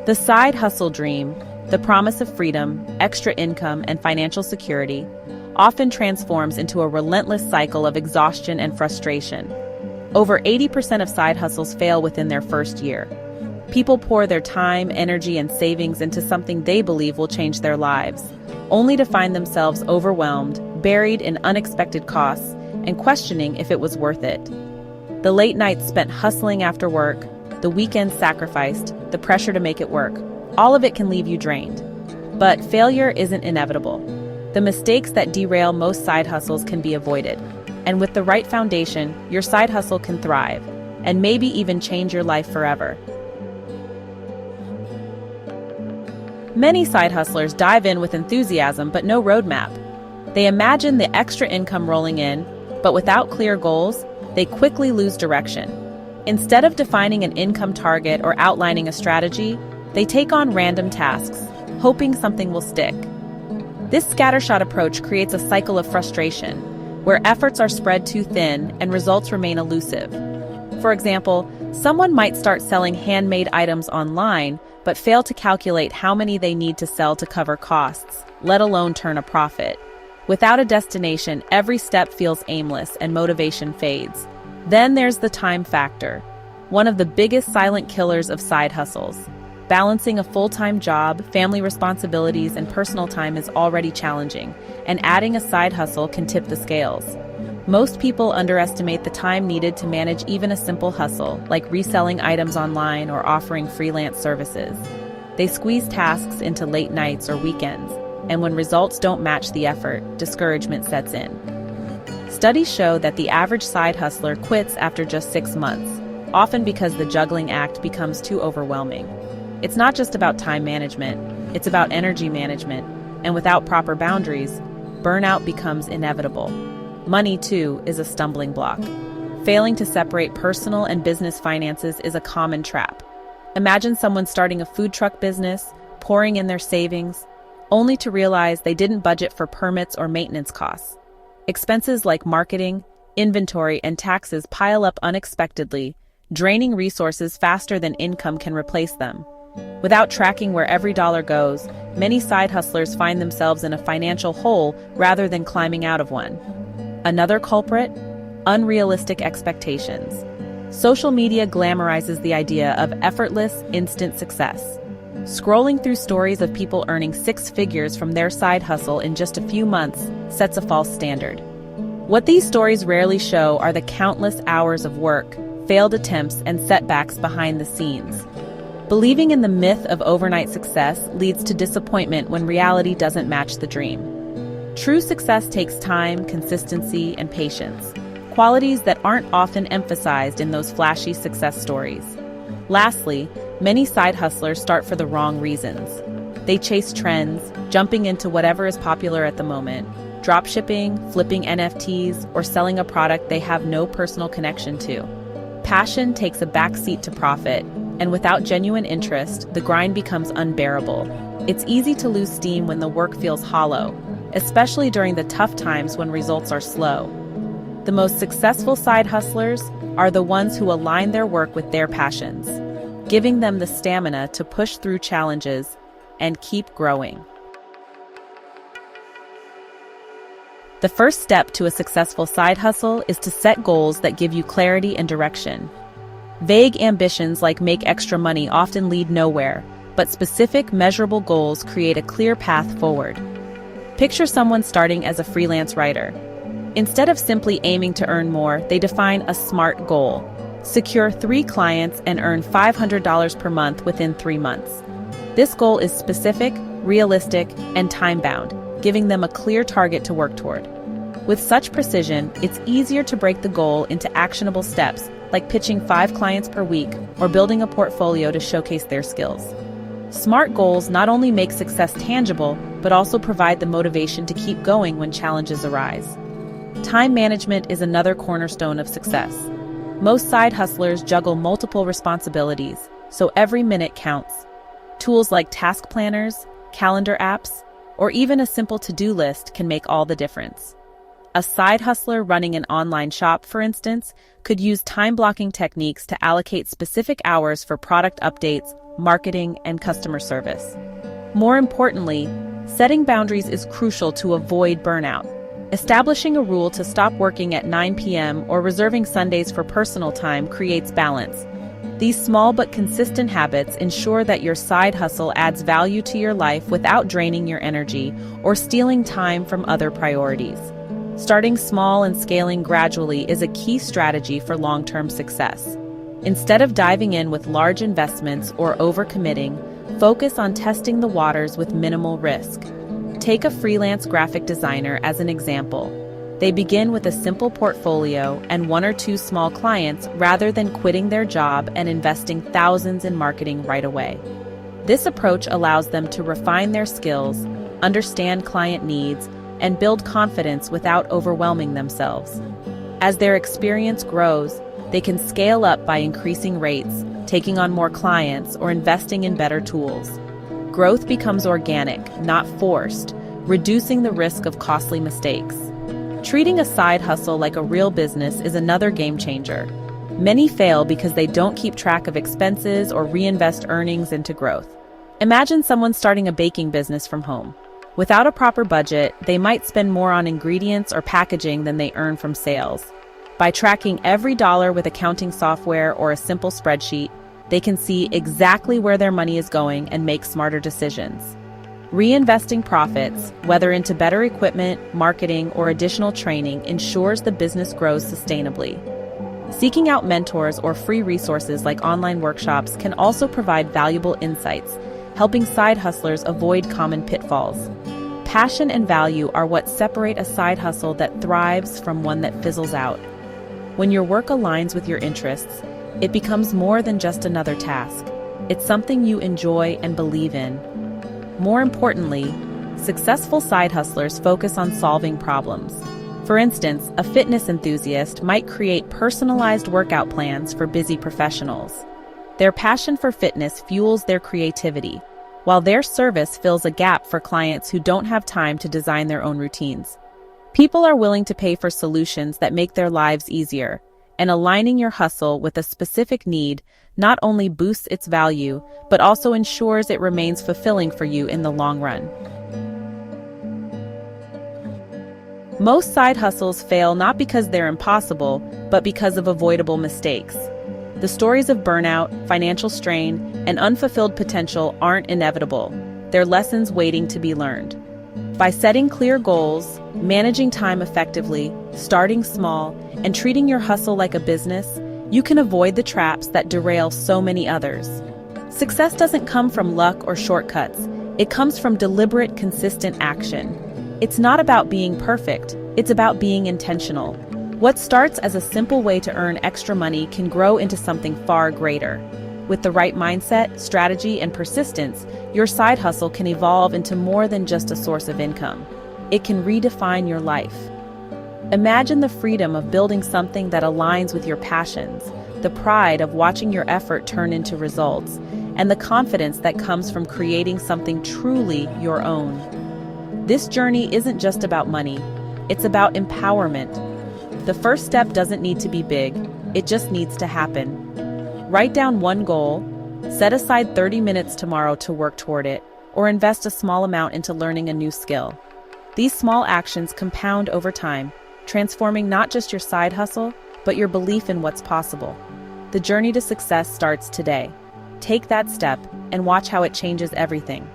The side hustle dream, the promise of freedom, extra income, and financial security, often transforms into a relentless cycle of exhaustion and frustration. Over 80% of side hustles fail within their first year. People pour their time, energy, and savings into something they believe will change their lives, only to find themselves overwhelmed, buried in unexpected costs, and questioning if it was worth it. The late nights spent hustling after work, the weekends sacrificed, the pressure to make it work, all of it can leave you drained. But failure isn't inevitable. The mistakes that derail most side hustles can be avoided. And with the right foundation, your side hustle can thrive, and maybe even change your life forever. Many side hustlers dive in with enthusiasm but no roadmap. They imagine the extra income rolling in, but without clear goals, they quickly lose direction. Instead of defining an income target or outlining a strategy, they take on random tasks, hoping something will stick. This scattershot approach creates a cycle of frustration, where efforts are spread too thin and results remain elusive. For example, someone might start selling handmade items online, but fail to calculate how many they need to sell to cover costs, let alone turn a profit. Without a destination, every step feels aimless and motivation fades. Then there's the time factor, one of the biggest silent killers of side hustles. Balancing a full-time job, family responsibilities, and personal time is already challenging, and adding a side hustle can tip the scales. Most people underestimate the time needed to manage even a simple hustle, like reselling items online or offering freelance services. They squeeze tasks into late nights or weekends, and when results don't match the effort, discouragement sets in. Studies show that the average side hustler quits after just 6 months, often because the juggling act becomes too overwhelming. It's not just about time management, it's about energy management, and without proper boundaries, burnout becomes inevitable. Money, too, is a stumbling block. Failing to separate personal and business finances is a common trap. Imagine someone starting a food truck business, pouring in their savings, only to realize they didn't budget for permits or maintenance costs. Expenses like marketing, inventory, and taxes pile up unexpectedly, draining resources faster than income can replace them. Without tracking where every dollar goes, many side hustlers find themselves in a financial hole rather than climbing out of one. Another culprit? Unrealistic expectations. Social media glamorizes the idea of effortless, instant success. Scrolling through stories of people earning 6 figures from their side hustle in just a few months sets a false standard. What these stories rarely show are the countless hours of work, failed attempts, and setbacks behind the scenes. Believing in the myth of overnight success leads to disappointment when reality doesn't match the dream. True success takes time, consistency, and patience, qualities that aren't often emphasized in those flashy success stories. Lastly, many side hustlers start for the wrong reasons. They chase trends, jumping into whatever is popular at the moment, dropshipping, flipping NFTs, or selling a product they have no personal connection to. Passion takes a backseat to profit, and without genuine interest, the grind becomes unbearable. It's easy to lose steam when the work feels hollow, especially during the tough times when results are slow. The most successful side hustlers are the ones who align their work with their passions, giving them the stamina to push through challenges and keep growing. The first step to a successful side hustle is to set goals that give you clarity and direction. Vague ambitions like make extra money often lead nowhere, but specific, measurable goals create a clear path forward. Picture someone starting as a freelance writer. Instead of simply aiming to earn more, they define a SMART goal. Secure 3 clients and earn $500 per month within 3 months. This goal is specific, realistic, and time-bound, giving them a clear target to work toward. With such precision, it's easier to break the goal into actionable steps, like pitching 5 clients per week or building a portfolio to showcase their skills. SMART goals not only make success tangible, but also provide the motivation to keep going when challenges arise. Time management is another cornerstone of success. Most side hustlers juggle multiple responsibilities, so every minute counts. Tools like task planners, calendar apps, or even a simple to-do list can make all the difference. A side hustler running an online shop, for instance, could use time blocking techniques to allocate specific hours for product updates, marketing, and customer service. More importantly, setting boundaries is crucial to avoid burnout. Establishing a rule to stop working at 9 p.m. or reserving Sundays for personal time creates balance. These small but consistent habits ensure that your side hustle adds value to your life without draining your energy or stealing time from other priorities. Starting small and scaling gradually is a key strategy for long-term success. Instead of diving in with large investments or overcommitting, focus on testing the waters with minimal risk. Take a freelance graphic designer as an example. They begin with a simple portfolio and 1 or 2 small clients rather than quitting their job and investing thousands in marketing right away. This approach allows them to refine their skills, understand client needs, and build confidence without overwhelming themselves. As their experience grows, they can scale up by increasing rates, taking on more clients, or investing in better tools. Growth becomes organic, not forced, reducing the risk of costly mistakes. Treating a side hustle like a real business is another game changer. Many fail because they don't keep track of expenses or reinvest earnings into growth. Imagine someone starting a baking business from home. Without a proper budget, they might spend more on ingredients or packaging than they earn from sales. By tracking every dollar with accounting software or a simple spreadsheet, they can see exactly where their money is going and make smarter decisions. Reinvesting profits, whether into better equipment, marketing, or additional training, ensures the business grows sustainably. Seeking out mentors or free resources like online workshops can also provide valuable insights, helping side hustlers avoid common pitfalls. Passion and value are what separate a side hustle that thrives from one that fizzles out. When your work aligns with your interests, it becomes more than just another task. It's something you enjoy and believe in. More importantly, successful side hustlers focus on solving problems. For instance, a fitness enthusiast might create personalized workout plans for busy professionals. Their passion for fitness fuels their creativity, while their service fills a gap for clients who don't have time to design their own routines. People are willing to pay for solutions that make their lives easier, and aligning your hustle with a specific need not only boosts its value, but also ensures it remains fulfilling for you in the long run. Most side hustles fail not because they're impossible, but because of avoidable mistakes. The stories of burnout, financial strain, and unfulfilled potential aren't inevitable. They're lessons waiting to be learned. By setting clear goals, managing time effectively, starting small, and treating your hustle like a business, you can avoid the traps that derail so many others. Success doesn't come from luck or shortcuts. It comes from deliberate, consistent action. It's not about being perfect. It's about being intentional. What starts as a simple way to earn extra money can grow into something far greater. With the right mindset, strategy, and persistence, your side hustle can evolve into more than just a source of income. It can redefine your life. Imagine the freedom of building something that aligns with your passions, the pride of watching your effort turn into results, and the confidence that comes from creating something truly your own. This journey isn't just about money, it's about empowerment. The first step doesn't need to be big, it just needs to happen. Write down one goal, set aside 30 minutes tomorrow to work toward it, or invest a small amount into learning a new skill. These small actions compound over time, transforming not just your side hustle, but your belief in what's possible. The journey to success starts today. Take that step and watch how it changes everything.